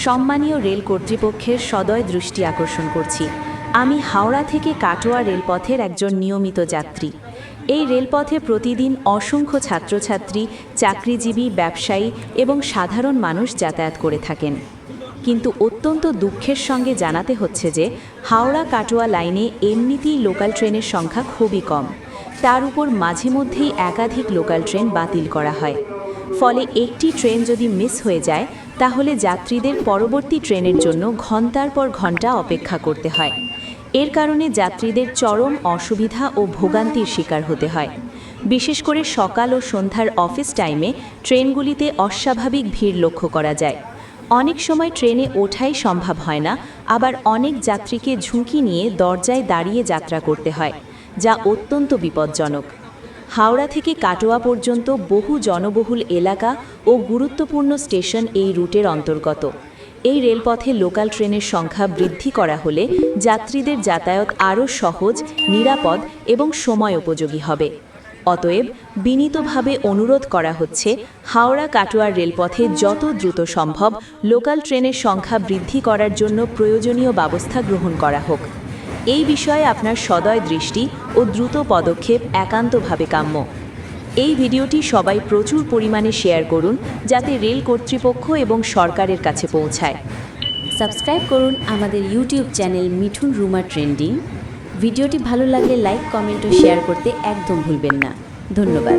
সম্মানীয় রেল কর্তৃপক্ষের সদয় দৃষ্টি আকর্ষণ করছি। আমি হাওড়া থেকে কাটোয়া রেলপথের একজন নিয়মিত যাত্রী। এই রেলপথে প্রতিদিন অসংখ্য ছাত্রছাত্রী, চাকরিজীবী, ব্যবসায়ী এবং সাধারণ মানুষ যাতায়াত করে থাকেন। কিন্তু অত্যন্ত দুঃখের সঙ্গে জানাতে হচ্ছে যে হাওড়া কাটোয়া লাইনে এমনিতেই লোকাল ট্রেনের সংখ্যা খুবই কম। তার উপর মাঝে মধ্যেই একাধিক লোকাল ট্রেন বাতিল করা হয়। ফলে একটি ট্রেন যদি মিস হয়ে যায় তাহলে যাত্রীদের পরবর্তী ট্রেনের জন্য ঘন্টার পর ঘন্টা অপেক্ষা করতে হয়। এর কারণে যাত্রীদের চরম অসুবিধা ও ভোগান্তির শিকার হতে হয়। বিশেষ করে সকাল ও সন্ধ্যার অফিস টাইমে ট্রেনগুলিতে অস্বাভাবিক ভিড় লক্ষ্য করা যায়। অনেক সময় ট্রেনে ওঠাই সম্ভব হয় না, আবার অনেক যাত্রীকে ঝুঁকি নিয়ে দরজায় দাঁড়িয়ে যাত্রা করতে হয়, যা অত্যন্ত বিপজ্জনক। হাওড়া থেকে কাটোয়া পর্যন্ত বহু জনবহুল এলাকা ও গুরুত্বপূর্ণ স্টেশন এই রুটের অন্তর্গত। এই রেলপথে লোকাল ট্রেনের সংখ্যা বৃদ্ধি করা হলে যাত্রীদের যাতায়াত আরও সহজ, নিরাপদ এবং সময় উপযোগী হবে। অতএব বিনীতভাবে অনুরোধ করা হচ্ছে, হাওড়া কাটোয়া রেলপথে যত দ্রুত সম্ভব লোকাল ট্রেনের সংখ্যা বৃদ্ধি করার জন্য প্রয়োজনীয় ব্যবস্থা গ্রহণ করা হোক। এই বিষয়ে আপনার সদয় দৃষ্টি ও দ্রুত পদক্ষেপ একান্তভাবে কাম্য। এই ভিডিওটি সবাই প্রচুর পরিমাণে শেয়ার করুন যাতে রেল কর্তৃপক্ষ এবং সরকারের কাছে পৌঁছায়। সাবস্ক্রাইব করুন আমাদের YouTube channel Mithun Ruma trending. ভিডিওটি ভালো লাগলে লাইক, কমেন্ট ও শেয়ার করতে একদম ভুলবেন না। ধন্যবাদ।